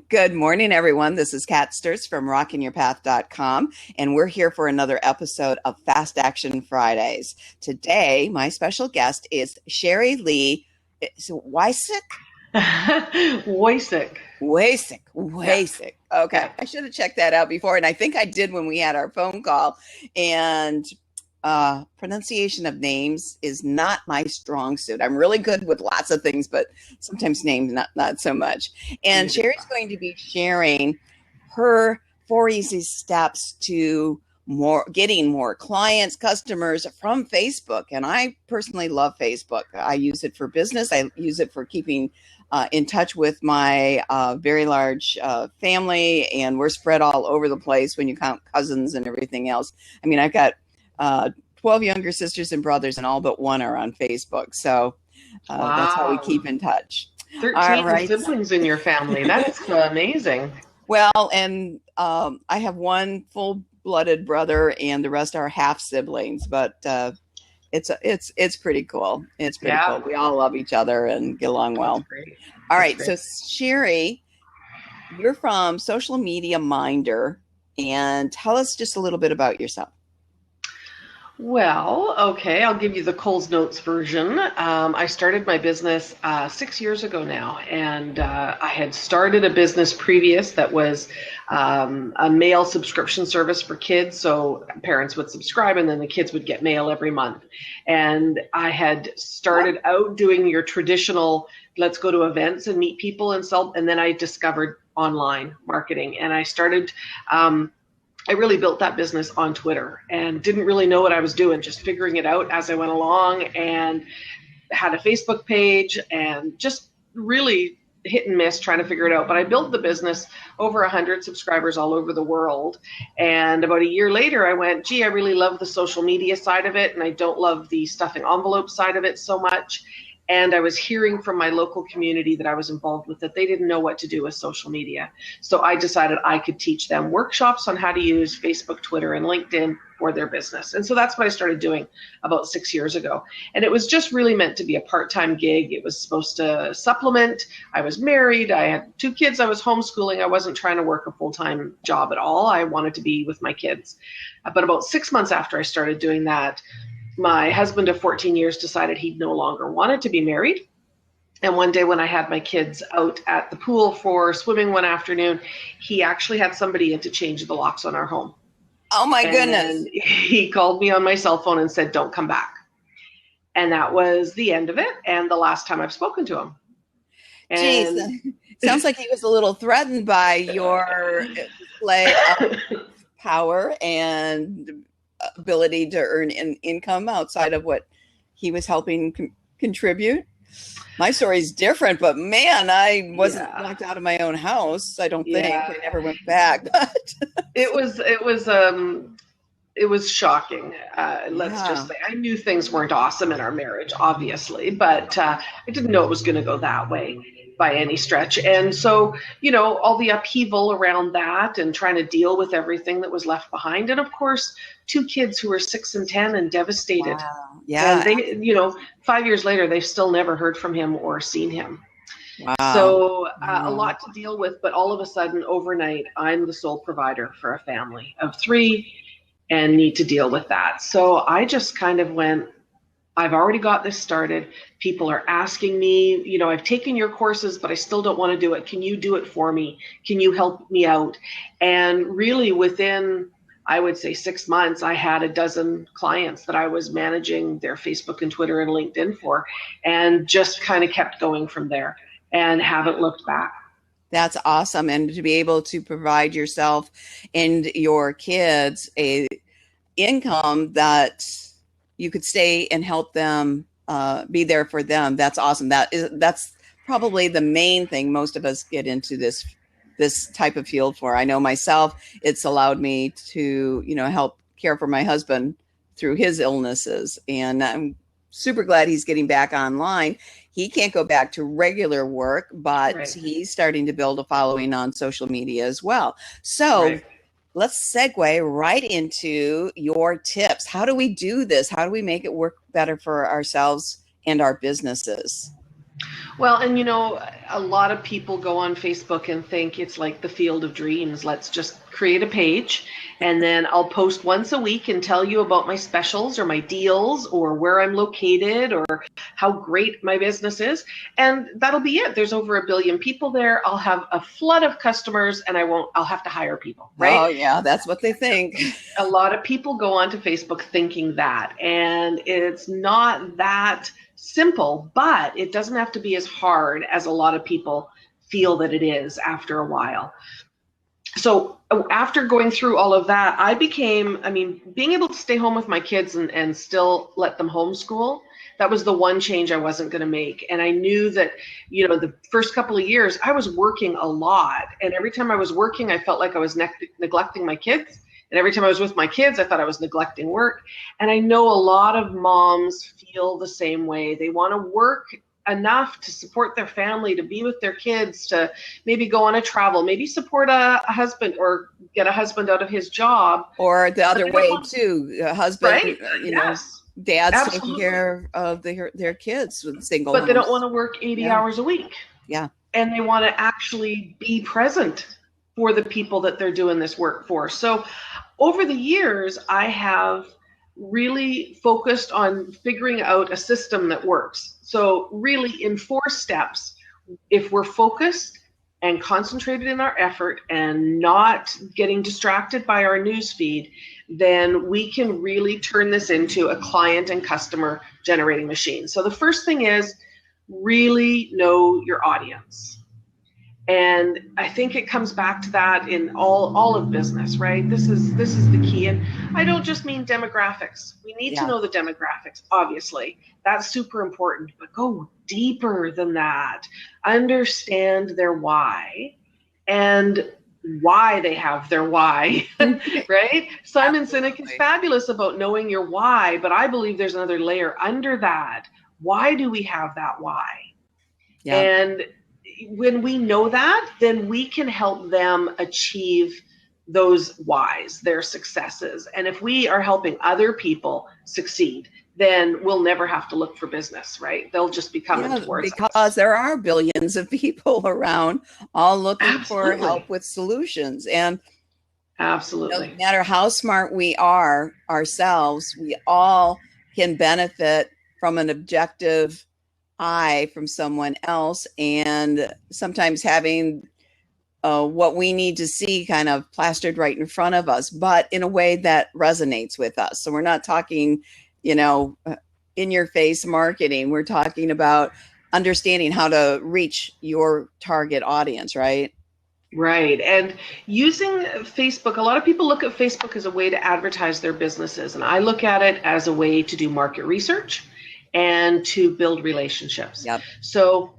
Good morning, everyone. This is Kat Sturtz from rockingyourpath.com, and we're here for another episode of Fast Action Fridays. Today, my special guest is Sherri-Lee Woycik. Woycik. Woycik. Okay, Yeah. I should have checked that out before, and I think I did when we had our phone call. And pronunciation of names is not my strong suit. I'm really good with lots of things, but sometimes names not so much. And Sherri's going to be sharing her 4 easy steps to getting more clients, customers from Facebook. And I personally love Facebook. I use it for business. I use it for keeping in touch with my very large family, and we're spread all over the place when you count cousins and everything else. I mean, I've got 12 younger sisters and brothers, and all but one are on Facebook. So that's how we keep in touch. 13 siblings in your family. That's amazing. Well, and I have one full-blooded brother, and the rest are half siblings. But it's pretty cool. It's pretty cool. We all love each other and get along well. All right. So Sherri, you're from Social Media Minder, and tell us just a little bit about yourself. Well, okay, I'll give you the Coles Notes version. I started my business 6 years ago now, and I had started a business previous that was a mail subscription service for kids. So parents would subscribe, and then the kids would get mail every month. And I had started out doing your traditional, let's go to events and meet people and sell. And then I discovered online marketing, and I started I really built that business on Twitter and didn't really know what I was doing, just figuring it out as I went along, and had a Facebook page and just really hit and miss trying to figure it out. But I built the business, over 100 subscribers all over the world. And about a year later, I went, gee, I really love the social media side of it, and I don't love the stuffing envelope side of it so much. And I was hearing from my local community that I was involved with that they didn't know what to do with social media. So I decided I could teach them workshops on how to use Facebook, Twitter, and LinkedIn for their business. And so that's what I started doing about 6 years ago. And it was just really meant to be a part-time gig. It was supposed to supplement. I was married. I had 2 kids. I was homeschooling. I wasn't trying to work a full-time job at all. I wanted to be with my kids. But about 6 months after I started doing that, my husband of 14 years decided he no longer wanted to be married. And one day when I had my kids out at the pool for swimming one afternoon, he actually had somebody in to change the locks on our home. Oh my goodness. He called me on my cell phone and said, don't come back. And that was the end of it, and the last time I've spoken to him. Jeez, sounds like he was a little threatened by your display of power and ability to earn an income outside of what he was helping contribute. My story is different, but man, I wasn't locked out of my own house. I don't think I never went back. But it was shocking. Let's just say I knew things weren't awesome in our marriage, obviously, but I didn't know it was going to go that way by any stretch. And so, all the upheaval around that and trying to deal with everything that was left behind. And of course, 2 kids who were 6 and 10 and devastated. Wow. Yeah. And they, 5 years later, they've still never heard from him or seen him. Wow. So a lot to deal with, but all of a sudden, overnight, I'm the sole provider for a family of 3 and need to deal with that. So I just kind of went, I've already got this started. People are asking me, I've taken your courses, but I still don't want to do it. Can you do it for me? Can you help me out? And really within, I would say 6 months, I had a dozen clients that I was managing their Facebook and Twitter and LinkedIn for, and just kind of kept going from there and haven't looked back. That's awesome. And to be able to provide yourself and your kids a income that you could stay and help them, be there for them. That's awesome. That's probably the main thing most of us get into this type of field for. I know myself, it's allowed me to, help care for my husband through his illnesses. And I'm super glad he's getting back online. He can't go back to regular work, but he's starting to build a following on social media as well. So let's segue right into your tips. How do we do this? How do we make it work better for ourselves and our businesses? Well, and a lot of people go on Facebook and think it's like the field of dreams. Let's just create a page and then I'll post once a week and tell you about my specials or my deals or where I'm located or how great my business is. And that'll be it. There's over 1 billion people there. I'll have a flood of customers and I'll have to hire people, right? Oh, yeah, that's what they think. A lot of people go onto Facebook thinking that, and it's not that simple, but it doesn't have to be as hard as a lot of people feel that it is after a while. So after going through all of that, being able to stay home with my kids and still let them homeschool, that was the one change I wasn't going to make. And I knew that, the first couple of years I was working a lot. And every time I was working, I felt like I was neglecting my kids. And every time I was with my kids, I thought I was neglecting work. And I know a lot of moms feel the same way. They want to work enough to support their family, to be with their kids, to maybe go on a travel, maybe support a husband or get a husband out of his job. Or the other way too, a husband, right? Yes. Dad's Absolutely. taking care of their kids with single But homes. They don't want to work 80 hours a week. Yeah. And they want to actually be present for the people that they're doing this work for. So over the years, I have really focused on figuring out a system that works. So really in 4 steps, if we're focused and concentrated in our effort and not getting distracted by our news feed, then we can really turn this into a client and customer generating machine. So the first thing is really know your audience. And I think it comes back to that in all of business, right? This is the key. And I don't just mean demographics. We need to know the demographics, obviously. That's super important, but go deeper than that. Understand their why and why they have their why, right? Simon Sinek is fabulous about knowing your why, but I believe there's another layer under that. Why do we have that why? Yeah. And when we know that, then we can help them achieve those whys, their successes. And if we are helping other people succeed, then we'll never have to look for business, right? They'll just be coming towards us. Because there are billions of people around all looking for help with solutions. And absolutely, no matter how smart we are ourselves, we all can benefit from an objective eye from someone else, and sometimes having what we need to see kind of plastered right in front of us, but in a way that resonates with us. So we're not talking, in your face marketing. We're talking about understanding how to reach your target audience, right? Right. And using Facebook, a lot of people look at Facebook as a way to advertise their businesses. And I look at it as a way to do market research and to build relationships. Yep. So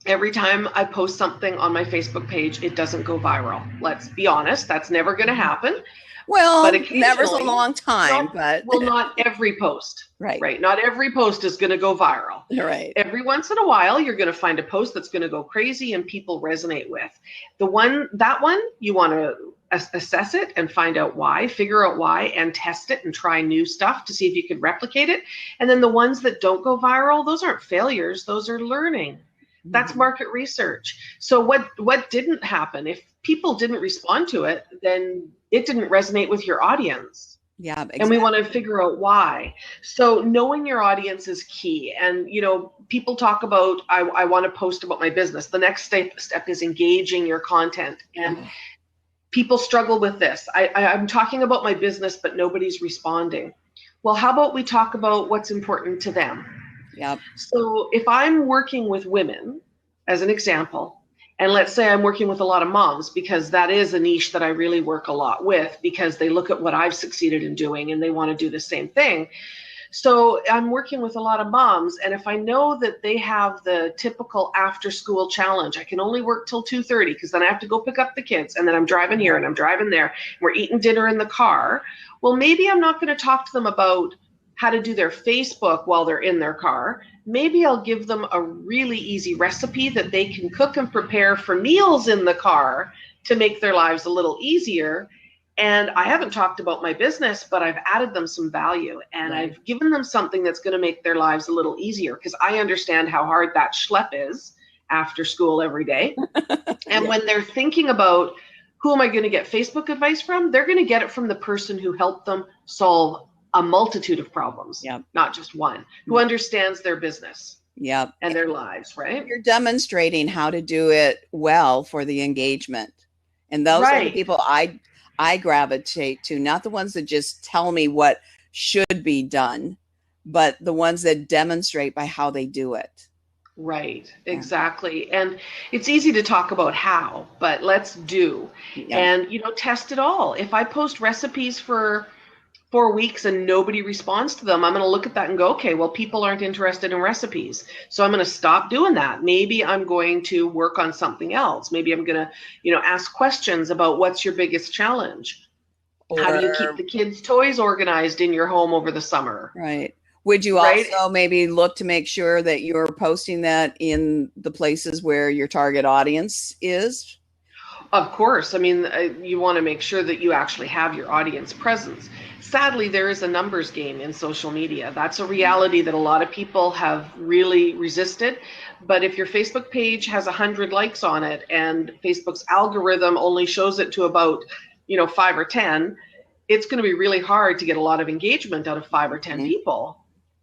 every time I post something on my Facebook page, it doesn't go viral. Let's be honest, that's never going to happen. Well, never's a long time, but not every post. Right. Not every post is going to go viral. Right. Every once in a while, you're going to find a post that's going to go crazy and people resonate with. That one, you want to assess it and find out why, figure out why, and test it and try new stuff to see if you can replicate it. And then the ones that don't go viral, those aren't failures, those are learning. That's market research. So what didn't happen? If people didn't respond to it, then it didn't resonate with your audience. Yeah, exactly. And we want to figure out why. So knowing your audience is key. And, people talk about, I want to post about my business. The next step is engaging your content. And people struggle with this. I'm talking about my business, but nobody's responding. Well, how about we talk about what's important to them? Yeah. So if I'm working with women, as an example, and let's say I'm working with a lot of moms, because that is a niche that I really work a lot with, because they look at what I've succeeded in doing and they want to do the same thing. So I'm working with a lot of moms, and if I know that they have the typical after school challenge, I can only work till 2:30 because then I have to go pick up the kids, and then I'm driving here and I'm driving there. We're eating dinner in the car. Well, maybe I'm not going to talk to them about how to do their Facebook while they're in their car. Maybe I'll give them a really easy recipe that they can cook and prepare for meals in the car to make their lives a little easier. And I haven't talked about my business, but I've added them some value, and I've given them something that's going to make their lives a little easier, because I understand how hard that schlep is after school every day. And when they're thinking about who am I going to get Facebook advice from, they're going to get it from the person who helped them solve a multitude of problems, not just one, who understands their business and their lives, right? You're demonstrating how to do it well for the engagement. And those are the people I gravitate to, not the ones that just tell me what should be done, but the ones that demonstrate by how they do it. Right, exactly. And it's easy to talk about how, but let's do. And, test it all. If I post recipes for 4 weeks and nobody responds to them, I'm going to look at that and go, okay, well, people aren't interested in recipes, so I'm going to stop doing that. Maybe I'm going to work on something else. Maybe I'm going to, ask questions about what's your biggest challenge. How do you keep the kids' toys organized in your home over the summer? Right. Would you also maybe look to make sure that you're posting that in the places where your target audience is? Of course. I mean, you want to make sure that you actually have your audience presence. Sadly, there is a numbers game in social media. That's a reality that a lot of people have really resisted. But if your Facebook page has 100 likes on it and Facebook's algorithm only shows it to about, 5 or 10, it's going to be really hard to get a lot of engagement out of 5 or 10 people.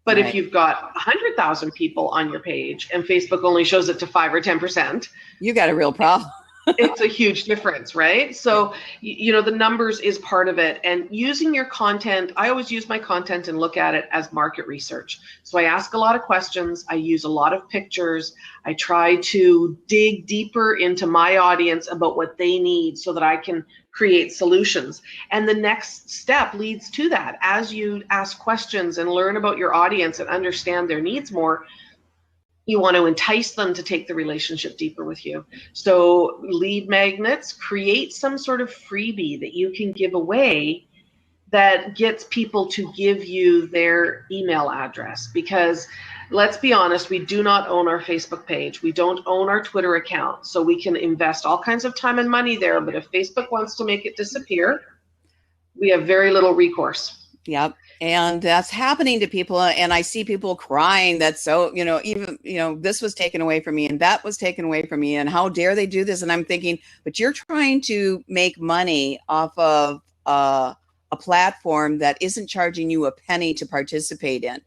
But if you've got 100,000 people on your page and Facebook only shows it to 5 or 10%, you got a real problem. It's a huge difference, right? So, the numbers is part of it. And using your content, I always use my content and look at it as market research. So I ask a lot of questions. I use a lot of pictures. I try to dig deeper into my audience about what they need so that I can create solutions. And the next step leads to that. As you ask questions and learn about your audience and understand their needs more, you want to entice them to take the relationship deeper with you. So lead magnets, create some sort of freebie that you can give away that gets people to give you their email address. Because let's be honest, we do not own our Facebook page. We don't own our Twitter account. So we can invest all kinds of time and money there. But if Facebook wants to make it disappear, we have very little recourse. Yep. And that's happening to people. And I see people crying that, so, even, this was taken away from me and that was taken away from me. And how dare they do this? And I'm thinking, but you're trying to make money off of a platform that isn't charging you a penny to participate in.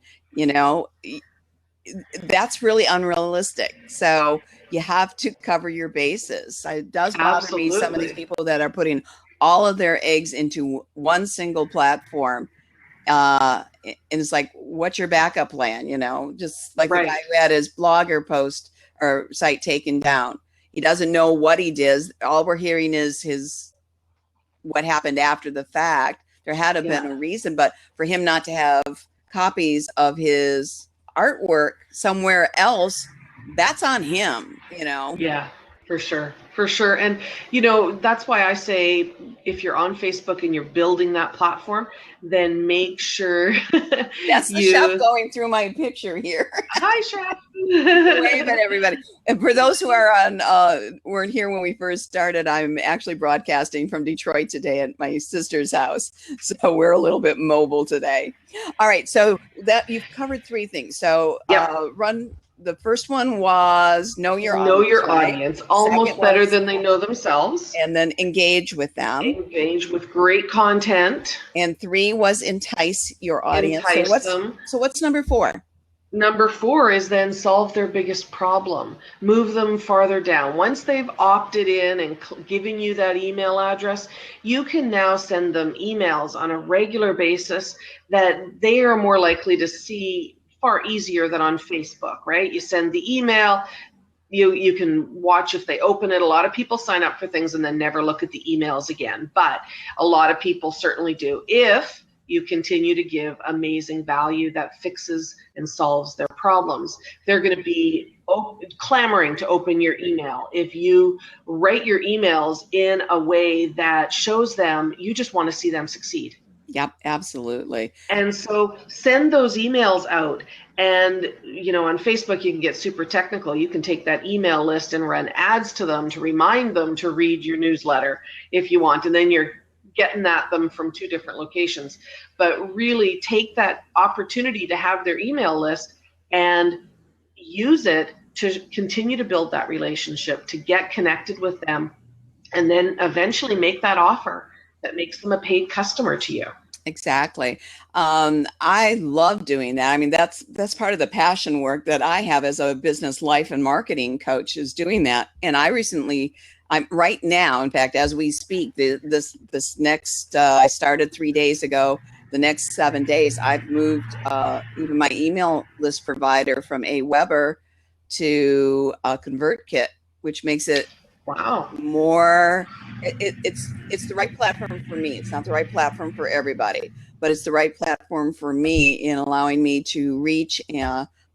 That's really unrealistic. So you have to cover your bases. It does bother me, some of these people that are putting all of their eggs into one single platform. And it's like, what's your backup plan? Just like the guy who had his blogger post or site taken down. He doesn't know what he did. All we're hearing is what happened after the fact. There had to have been a reason, but for him not to have copies of his artwork somewhere else, that's on him, Yeah, for sure. For sure. And, that's why I say, if you're on Facebook and you're building that platform, then make sure that's the chef going through my picture here. Hi, chef. Wave at everybody. And for those who are weren't here when we first started, I'm actually broadcasting from Detroit today at my sister's house. So we're a little bit mobile today. All right. So that you've covered 3 things. So the first one was know your audience, almost better than they know themselves. And then engage with them. Engage with great content. And 3 was entice your audience. Entice them. So what's number 4? Number 4 is then solve their biggest problem. Move them farther down. Once they've opted in and given you that email address, you can now send them emails on a regular basis that they are more likely to see far easier than on Facebook, right? You send the email, you can watch if they open it. A lot of people sign up for things and then never look at the emails again, but a lot of people certainly do if you continue to give amazing value that fixes and solves their problems. They're going to be clamoring to open your email. If you write your emails in a way that shows them you just want to see them succeed. Yep, absolutely. And so send those emails out. And, on Facebook, you can get super technical. You can take that email list and run ads to them to remind them to read your newsletter if you want. And then you're getting at them from two different locations, but really take that opportunity to have their email list and use it to continue to build that relationship, to get connected with them, and then eventually make that offer that makes them a paid customer to you. Exactly. I love doing that. I mean, that's part of the passion work that I have as a business life and marketing coach, is doing that. And I'm right now, in fact, as we speak, this next, I started 3 days ago. The next 7 days, I've moved even my email list provider from Aweber to ConvertKit, which makes it Wow. more. It's the right platform for me. It's not the right platform for everybody, but it's the right platform for me in allowing me to reach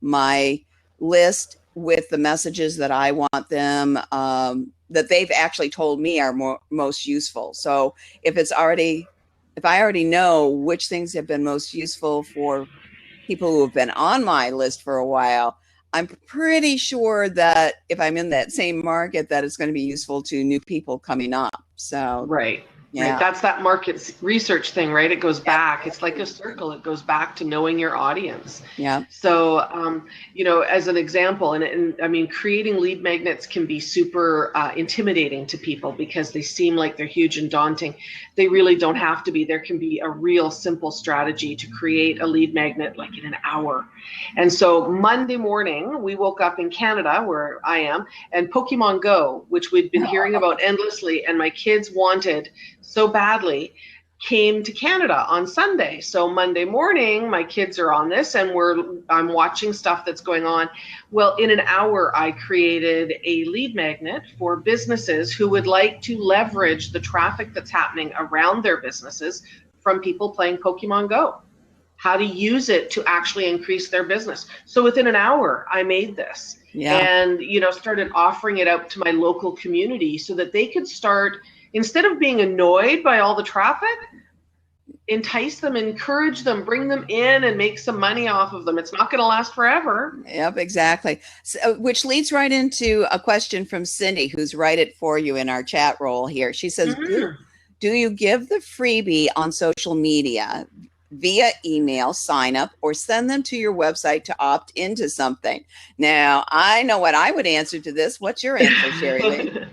my list with the messages that I want them, that they've actually told me are most useful. So if I already know which things have been most useful for people who have been on my list for a while, I'm pretty sure that if I'm in that same market, that it's going to be useful to new people coming up. So, Right. yeah. Right. That's that market research thing, right? It goes back. It's like a circle. It goes back to knowing your audience. Yeah. So, as an example, and I mean, creating lead magnets can be super intimidating to people because they seem like they're huge and daunting. They really don't have to be. There can be a real simple strategy to create a lead magnet like in an hour. And so Monday morning, we woke up in Canada, where I am, and Pokemon Go, which we'd been hearing about endlessly, and my kids wanted so badly, came to Canada on Sunday. So Monday morning, my kids are on this, and I'm watching stuff that's going on. Well, in an hour, I created a lead magnet for businesses who would like to leverage the traffic that's happening around their businesses from people playing Pokemon Go. How to use it to actually increase their business. So within an hour, I made this, and started offering it out to my local community so that they could start, instead of being annoyed by all the traffic, entice them, encourage them, bring them in, and make some money off of them. It's not going to last forever. Yep, exactly. So, which leads right into a question from Cindy, who's right it for you in our chat roll here. She says, do you give the freebie on social media via email sign up, or send them to your website to opt into something? Now, I know what I would answer to this. What's your answer, Sherri-Lee?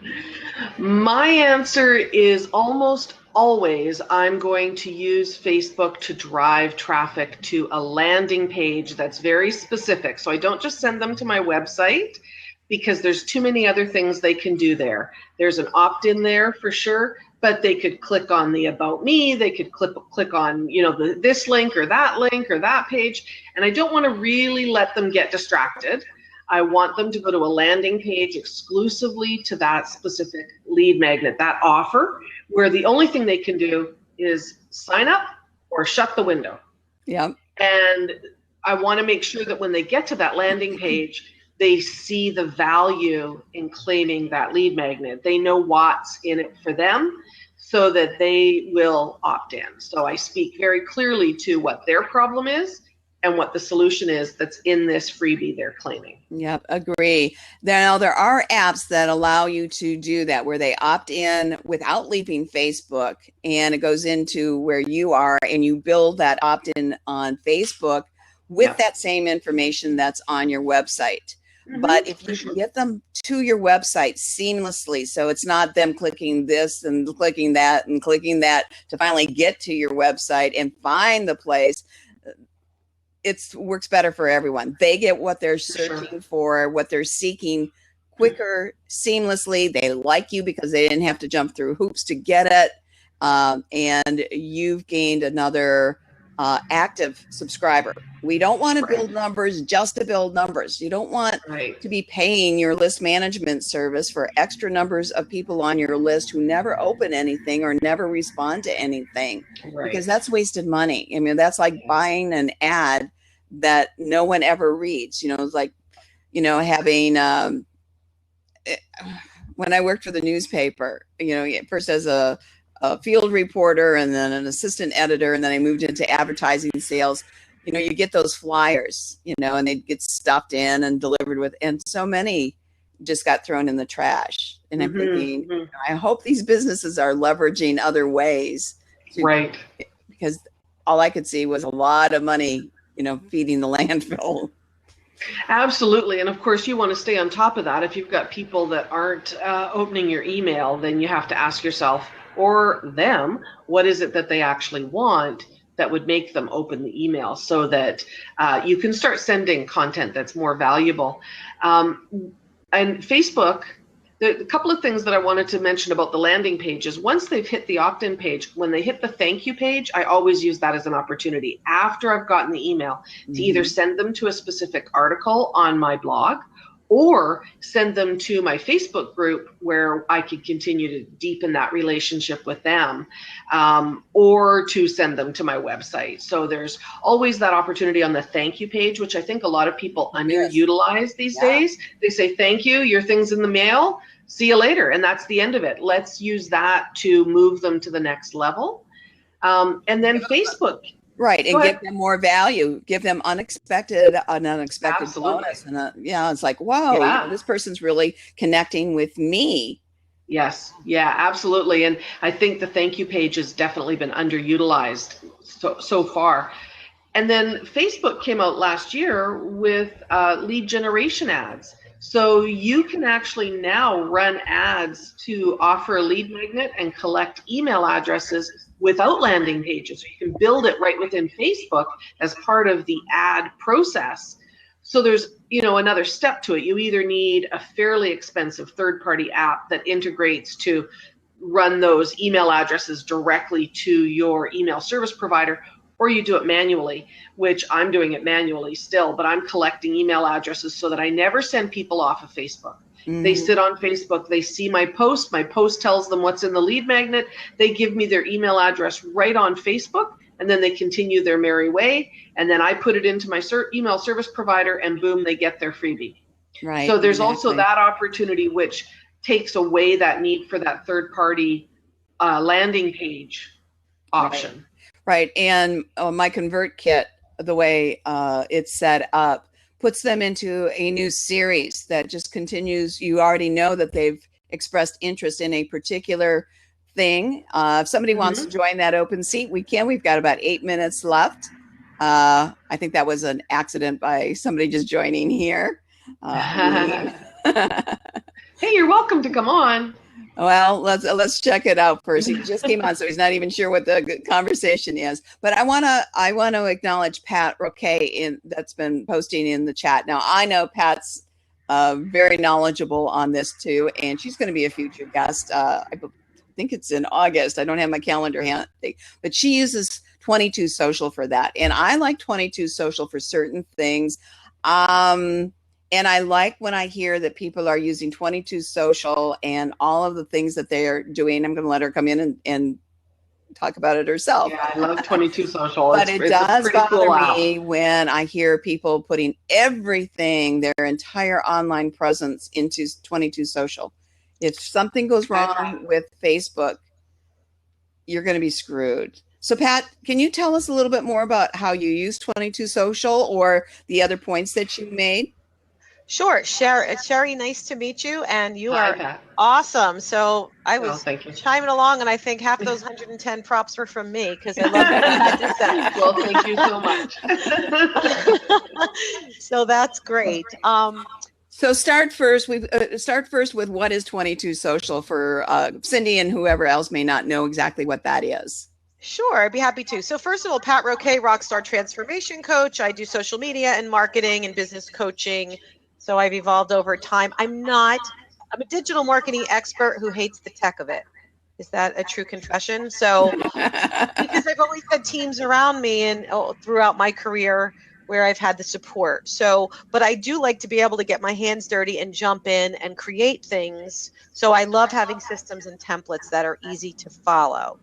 My answer is almost always I'm going to use Facebook to drive traffic to a landing page that's very specific. So I don't just send them to my website, because there's too many other things they can do there. There's an opt-in there for sure, but they could click on the About Me, they could click on, this link or that page. And I don't want to really let them get distracted. I want them to go to a landing page exclusively to that specific lead magnet, that offer, where the only thing they can do is sign up or shut the window. Yeah. And I want to make sure that when they get to that landing page, they see the value in claiming that lead magnet. They know what's in it for them, so that they will opt in. So I speak very clearly to what their problem is and what the solution is that's in this freebie they're claiming. Yep, agree. Now, there are apps that allow you to do that, where they opt in without leaving Facebook, and it goes into where you are, and you build that opt-in on Facebook with that same information that's on your website. But if you can get them to your website seamlessly, so it's not them clicking this and clicking that and clicking that to finally get to your website and find the place, it works better for everyone. They get what they're searching for, what they're seeking quicker, seamlessly. They like you because they didn't have to jump through hoops to get it. And you've gained another active subscriber. We don't want to build numbers just to build numbers. You don't want to be paying your list management service for extra numbers of people on your list who never open anything or never respond to anything, because that's wasted money. I mean, that's like buying an ad that no one ever reads. It's like, having, when I worked for the newspaper, first as a field reporter and then an assistant editor, and then I moved into advertising sales. You get those flyers, and they get stuffed in and delivered with, and so many just got thrown in the trash. And I'm thinking, Mm-hmm. I hope these businesses are leveraging other ways to, Right. because all I could see was a lot of money, feeding the landfill. Absolutely. And of course, you want to stay on top of that. If you've got people that aren't opening your email, then you have to ask yourself or them, what is it that they actually want that would make them open the email, so that you can start sending content that's more valuable. And Facebook, a couple of things that I wanted to mention about the landing pages. Once they've hit the opt-in page, when they hit the thank you page, I always use that as an opportunity after I've gotten the email to either send them to a specific article on my blog, or send them to my Facebook group where I could continue to deepen that relationship with them, or to send them to my website. So there's always that opportunity on the thank you page, which I think a lot of people underutilize these days. They say, thank you, your thing's in the mail, see you later. And that's the end of it. Let's use that to move them to the next level. And then Facebook. Right, and give them more value, give them an unexpected Absolutely. bonus. And it's like, whoa, this person's really connecting with me. Yes, yeah, absolutely. And I think the thank you page has definitely been underutilized so far. And then Facebook came out last year with lead generation ads. So you can actually now run ads to offer a lead magnet and collect email addresses without landing pages. You can build it right within Facebook as part of the ad process. So there's, another step to it. You either need a fairly expensive third-party app that integrates to run those email addresses directly to your email service provider, or you do it manually, which I'm doing it manually still, but I'm collecting email addresses so that I never send people off of Facebook. They sit on Facebook, they see my post tells them what's in the lead magnet, they give me their email address right on Facebook, and then they continue their merry way, and then I put it into my email service provider, and boom, they get their freebie. Right. So there's also that opportunity, which takes away that need for that third-party landing page option. Right, and my Convert Kit, the way it's set up, puts them into a new series that just continues. You already know that they've expressed interest in a particular thing. If somebody wants to join that open seat, we can. We've got about 8 minutes left. I think that was an accident by somebody just joining here. Hey, you're welcome to come on. Well, let's check it out first. He just came on, so he's not even sure what the conversation is. But I want to acknowledge Pat Roquet that's been posting in the chat. Now I know Pat's very knowledgeable on this too, and she's going to be a future guest. I think it's in August. I don't have my calendar handy, but she uses 22 Social for that, and I like 22 Social for certain things. And I like when I hear that people are using 22 Social and all of the things that they are doing. I'm going to let her come in and talk about it herself. Yeah, I love 22 Social. But it does bother me when I hear people putting everything, their entire online presence, into 22 Social. If something goes wrong with Facebook, you're going to be screwed. So Pat, can you tell us a little bit more about how you use 22 Social or the other points that you made? Sure. Sherri, nice to meet you. And you are awesome. So I was chiming along, and I think half those 110 props were from me because I love what you had to say. Well, thank you so much. So that's great. So start first with what is 22 Social for Cindy and whoever else may not know exactly what that is. Sure, I'd be happy to. So first of all, Pat Roquet, Rockstar Transformation Coach. I do social media and marketing and business coaching. So I've evolved over time. I'm a digital marketing expert who hates the tech of it. Is that a true confession? So because I've always had teams around me and throughout my career where I've had the support. So, but I do like to be able to get my hands dirty and jump in and create things. So I love having systems and templates that are easy to follow.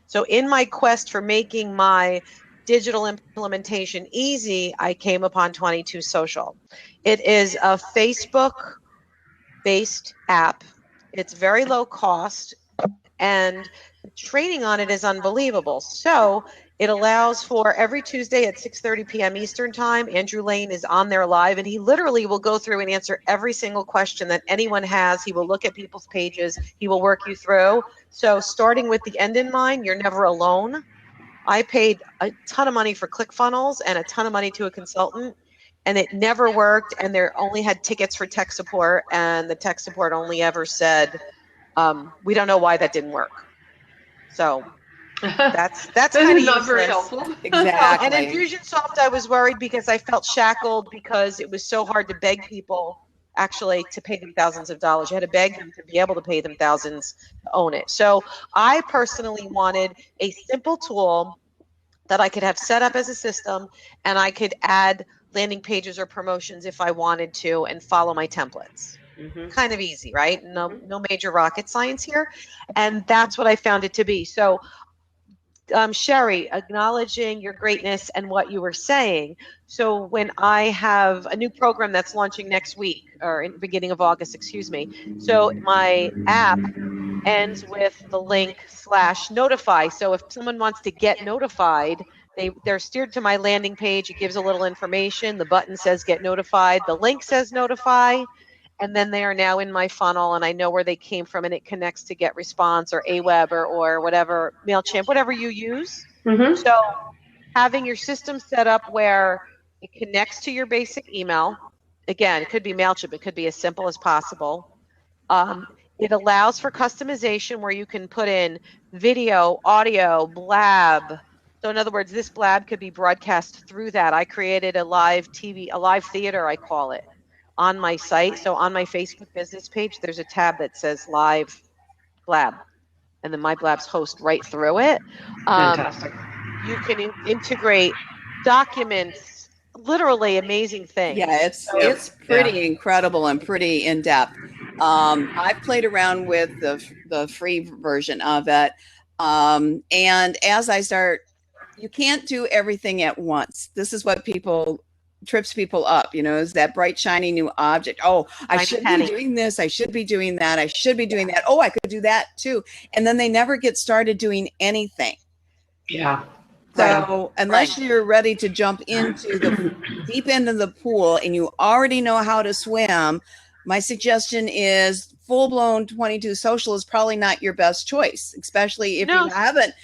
So in my quest for making my digital implementation easy, I came upon 22 Social. It is a Facebook-based app. It's very low cost. And the training on it is unbelievable. So it allows for every Tuesday at 6:30 p.m. Eastern time. Andrew Lane is on there live, and he literally will go through and answer every single question that anyone has. He will look at people's pages. He will work you through. So starting with the end in mind, you're never alone. I paid a ton of money for ClickFunnels and a ton of money to a consultant, and it never worked. And they only had tickets for tech support, and the tech support only ever said, we don't know why that didn't work. So that's kind of not very useless. helpful. Exactly. And Infusionsoft, I was worried because I felt shackled because it was so hard to beg people actually to pay them thousands of dollars. You had to beg them to be able to pay them thousands to own it. So I personally wanted a simple tool that I could have set up as a system, and I could add landing pages or promotions if I wanted to and follow my templates. Kind of easy, right? No major rocket science here. And that's what I found it to be. So Sherri, acknowledging your greatness and what you were saying. So when I have a new program that's launching next week, or in the beginning of August, excuse me. So my app ends with the link /notify. So if someone wants to get notified, they're steered to my landing page. It gives a little information. The button says get notified. The link says notify. And then they are now in my funnel, and I know where they came from, and it connects to GetResponse or Aweber or whatever, MailChimp, whatever you use. So having your system set up where it connects to your basic email, again, it could be MailChimp, it could be as simple as possible. It allows for customization where you can put in video, audio, blab. So in other words, this blab could be broadcast through that. I created a live theater, I call it, on my site. So on my Facebook business page, there's a tab that says live blab, and then my blabs host right through it. Fantastic. You can integrate documents, literally amazing things. Yeah, it's pretty incredible and pretty in depth. I've played around with the free version of it, and as I start, you can't do everything at once. This is what trips people up, is that bright, shiny new object. Oh, I should be doing this. I should be doing that. I should be doing that. Oh, I could do that too. And then they never get started doing anything. Yeah. So unless you're ready to jump into the deep end of the pool and you already know how to swim, my suggestion is full-blown 22 social is probably not your best choice, especially if you haven't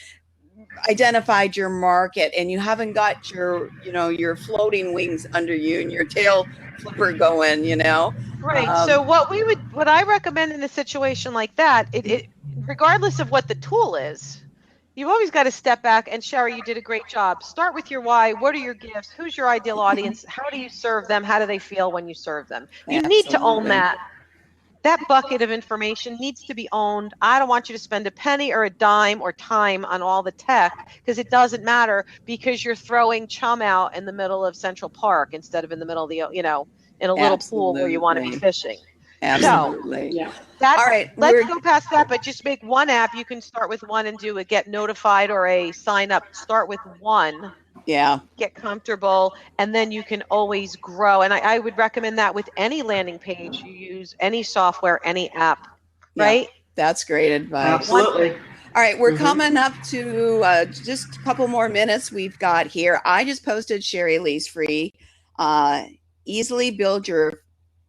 identified your market and you haven't got your floating wings under you and your tail flipper going, Right. So what I recommend in a situation like that, it regardless of what the tool is, you've always got to step back. And Sherri, you did a great job. Start with your why. What are your gifts? Who's your ideal audience? How do you serve them? How do they feel when you serve them? You need to own that. That bucket of information needs to be owned. I don't want you to spend a penny or a dime or time on all the tech, because it doesn't matter, because you're throwing chum out in the middle of Central Park instead of in the middle of the, in a little pool where you want to be fishing. Absolutely. So, all right. Let's go past that, but just make one app. You can start with one and do a get notified or a sign up. Start with one. Yeah. Get comfortable, and then you can always grow. And I would recommend that with any landing page you use, any software, any app, right? Yeah, that's great advice. Absolutely. All right, we're coming up to just a couple more minutes we've got here. I just posted Sherri-Lee's free Easily Build Your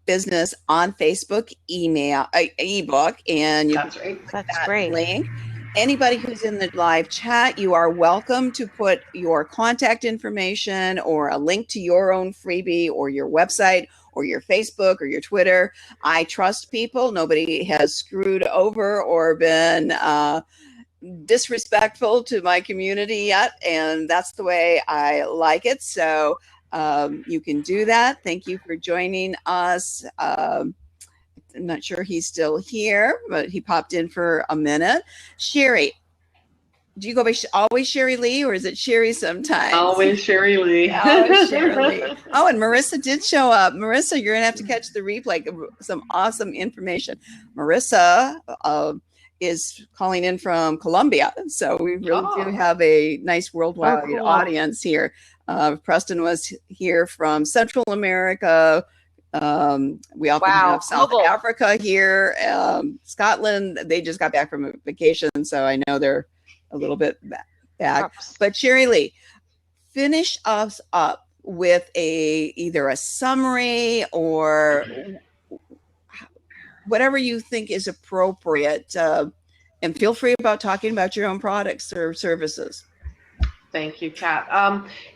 Business on Facebook ebook, and you can click that link. Anybody who's in the live chat, you are welcome to put your contact information or a link to your own freebie or your website or your Facebook or your Twitter. I trust people. Nobody has screwed over or been disrespectful to my community yet, and that's the way I like it. So you can do that. Thank you for joining us. I'm not sure he's still here, but he popped in for a minute. Sherri, do you go by always Sherri-Lee, or is it Sherri sometimes? Always Sherri-Lee. Always Sherri-Lee. Oh, and Marissa did show up. Marissa, you're going to have to catch the replay. Some awesome information. Marissa is calling in from Colombia. So we really do have a nice worldwide audience here. Preston was here from Central America, We often Wow, have South global. Africa here, Scotland. They just got back from a vacation, so I know they're a little bit back. Oops. But Sherri-Lee, finish us up with either a summary or whatever you think is appropriate. And feel free about talking about your own products or services. Thank you, Kat.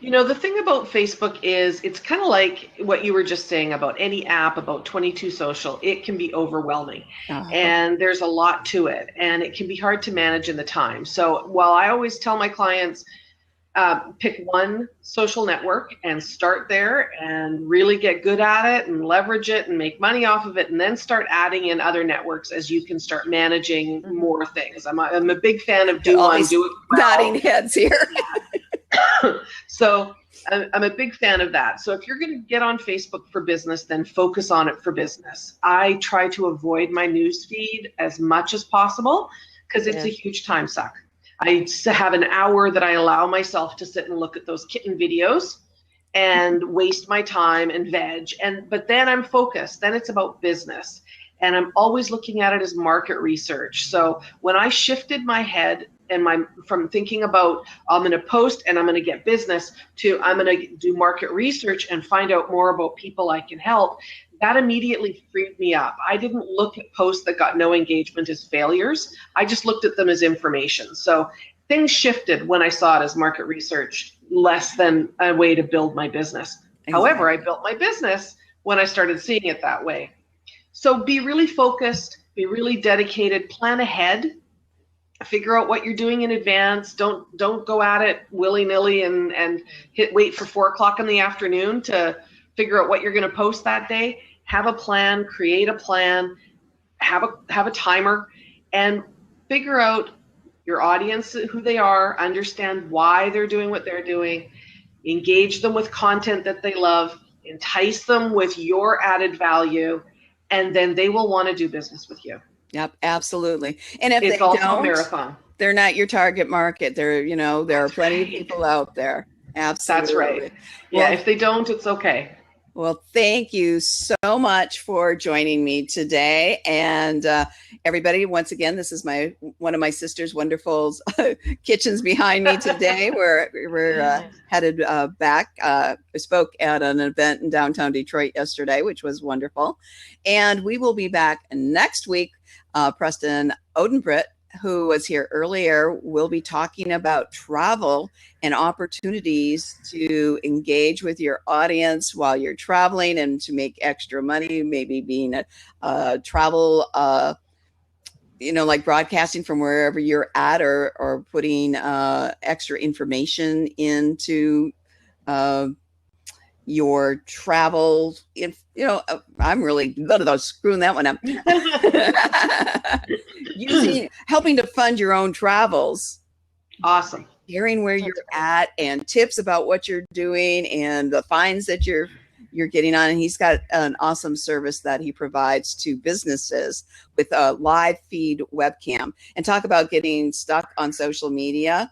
The thing about Facebook is it's kind of like what you were just saying about any app, about 22 Social. It can be overwhelming, and there's a lot to it, and it can be hard to manage in the time. So while I always tell my clients, pick one social network and start there and really get good at it and leverage it and make money off of it, and then start adding in other networks as you can start managing more things. I'm a big fan of do one, do it well. Nodding heads here. So I'm a big fan of that. So if you're going to get on Facebook for business, then focus on it for business. I try to avoid my news feed as much as possible because it's a huge time suck. I have an hour that I allow myself to sit and look at those kitten videos and waste my time and veg. But then I'm focused. Then it's about business. And I'm always looking at it as market research. So when I shifted my head and from thinking about I'm going to post and I'm going to get business to I'm going to do market research and find out more about people I can help, that immediately freed me up. I didn't look at posts that got no engagement as failures. I just looked at them as information. So things shifted when I saw it as market research, less than a way to build my business. Exactly. However, I built my business when I started seeing it that way. So be really focused, be really dedicated, plan ahead, figure out what you're doing in advance. Don't go at it willy-nilly and wait for 4 o'clock in the afternoon to figure out what you're going to post that day. Have a plan, create a plan, have a timer, and figure out your audience, who they are, understand why they're doing what they're doing, engage them with content that they love, entice them with your added value, and then they will want to do business with you. Yep, absolutely. And if it's they also don't, a marathon. They're not your target market. There are plenty of people out there. Absolutely. That's right. Yeah, if they don't, it's okay. Well, thank you so much for joining me today. And everybody, once again, this is one of my sister's wonderful kitchens behind me today. We're headed back. I spoke at an event in downtown Detroit yesterday, which was wonderful. And we will be back next week. Preston Odenbritt, who was here earlier, will be talking about travel and opportunities to engage with your audience while you're traveling and to make extra money, maybe being a travel, like broadcasting from wherever you're at or putting extra information into your travel. I'm really screwing that one up. Helping to fund your own travels. Awesome. Hearing where you're at and tips about what you're doing and the finds that you're getting on. And he's got an awesome service that he provides to businesses with a live feed webcam. And talk about getting stuck on social media.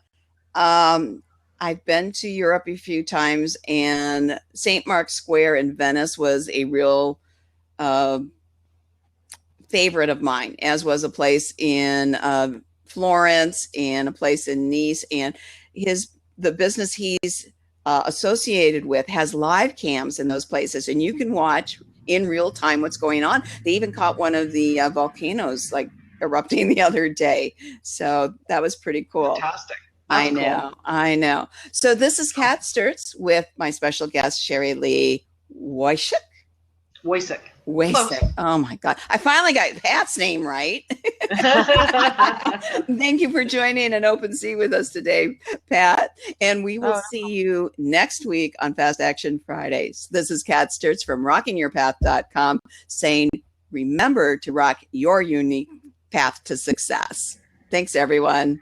I've been to Europe a few times, and St. Mark's Square in Venice was a real favorite of mine, as was a place in Florence and a place in Nice. And the business he's associated with has live cams in those places, and you can watch in real time what's going on. They even caught one of the volcanoes erupting the other day, so that was pretty cool. Fantastic. I know. So this is Kat Sturtz with my special guest, Sherri-Lee Woycik. Oh my God. I finally got Pat's name right. Thank you for joining an Open Sea with us today, Pat. And we will see you next week on Fast Action Fridays. This is Kat Sturtz from rockingyourpath.com saying, remember to rock your unique path to success. Thanks, everyone.